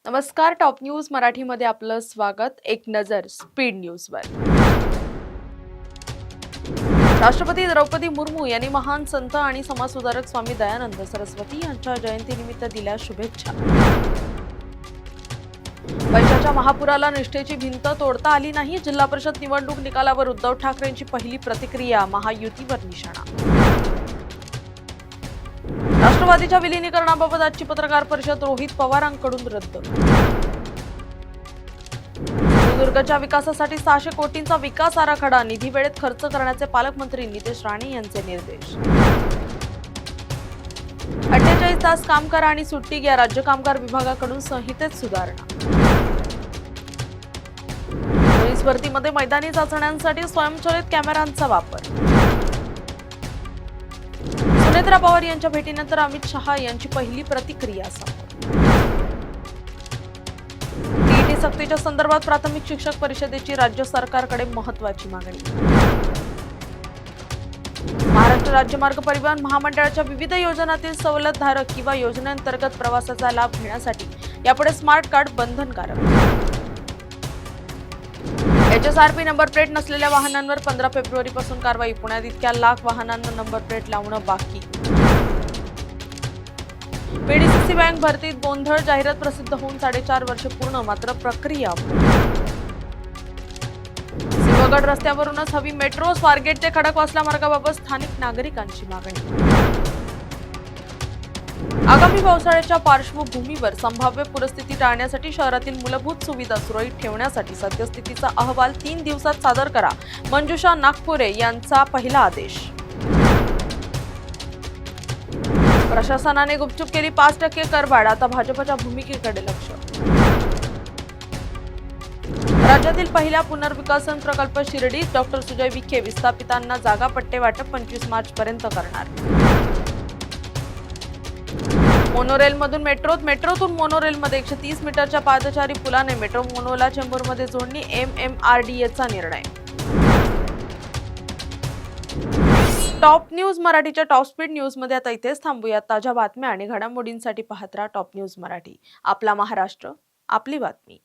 नमस्कार. Top news मराठीमध्ये आपलं स्वागत. एक नजर स्पीड न्यूजवर. राष्ट्रपती द्रौपदी मुर्मू यांनी महान संत आणि समाजसुधारक स्वामी दयानंद सरस्वती यांच्या जयंतीनिमित्त दिल्या शुभेच्छा. पैशाच्या महापुराला निष्ठेची भिंत तोडता आली नाही. जिल्हा परिषद निवडणूक निकालावर उद्धव ठाकरेंची पहिली प्रतिक्रिया. महायुतीवर निशाणा. राष्ट्रवादीच्या विलीनीकरणाबाबत आजची पत्रकार परिषद रोहित पवारांकडून रद्द. सिंधुदुर्गच्या विकासासाठी 600 कोटींचा विकास आराखडा. निधी वेळेत खर्च करण्याचे पालकमंत्री नितेश राणे यांचे निर्देश. 48 तास काम करा आणि सुट्टी घ्या. राज्य कामगार विभागाकडून संहितेत सुधारणा. पोलीस भरतीमध्ये मैदानी चाचण्यांसाठी स्वयंचलित कॅमेऱ्यांचा वापर. सुनेत्रा पवार यांच्या भेटीनंतर अमित शहा यांची पहिली प्रतिक्रिया समोर. टीईटी सक्तीच्या संदर्भात प्राथमिक शिक्षक परिषदेची राज्य सरकारकडे महत्त्वाची मागणी. महाराष्ट्र राज्य मार्ग परिवहन महामंडळाच्या विविध योजनांतील सवलतधारक किंवा योजनेअंतर्गत प्रवासाचा लाभ घेण्यासाठी यापुढे स्मार्ट कार्ड बंधनकारक. HSRP नंबर प्लेट नसलेल्या वाहनांवर 15 फेब्रुवारीपासून कारवाई. पुण्यात इतक्या लाख वाहनांना नंबर प्लेट लावणं बाकी. PDCC बँक भरतीत गोंधळ. जाहिरात प्रसिद्ध होऊन 4.5 वर्ष पूर्ण, मात्र प्रक्रिया. सिंहगड रस्त्यावरूनच हवी मेट्रो. स्वारगेट ते खडकवासला मार्गाबाबत स्थानिक नागरिकांची मागणी. आगामी पावसाळ्याच्या पार्श्वभूमीवर संभाव्य पूरस्थिती टाळण्यासाठी शहरातील मूलभूत सुविधा सुरळीत ठेवण्यासाठी सद्यस्थितीचा अहवाल 3 दिवसात सादर करा. मंजुषा नागपुरे यांचा पहिला आदेश. प्रशासनाने गुपचूप केली 5% करवाढ. आता भाजपच्या भूमिकेकडे लक्ष. राज्यातील पहिला पुनर्विकसन प्रकल्प शिर्डीत. डॉक्टर सुजय विखे विस्थापितांना जागा पट्टे वाटप 25 मार्च पर्यंत करणार. मोनोरेलमधून मेट्रोतून मोनोरेलमध्ये 130 मीटरच्या पादचारी पुलाने मेट्रो मोनोला चेंबूरमध्ये जोडणी. MMRDAचा निर्णय. टॉप न्यूज मराठीच्या टॉप स्पीड न्यूजमध्ये आता इथेच थांबूया. ताज्या बातम्या आणि घडामोडींसाठी पाहत राहा टॉप न्यूज मराठी. आपला महाराष्ट्र, आपली बातमी.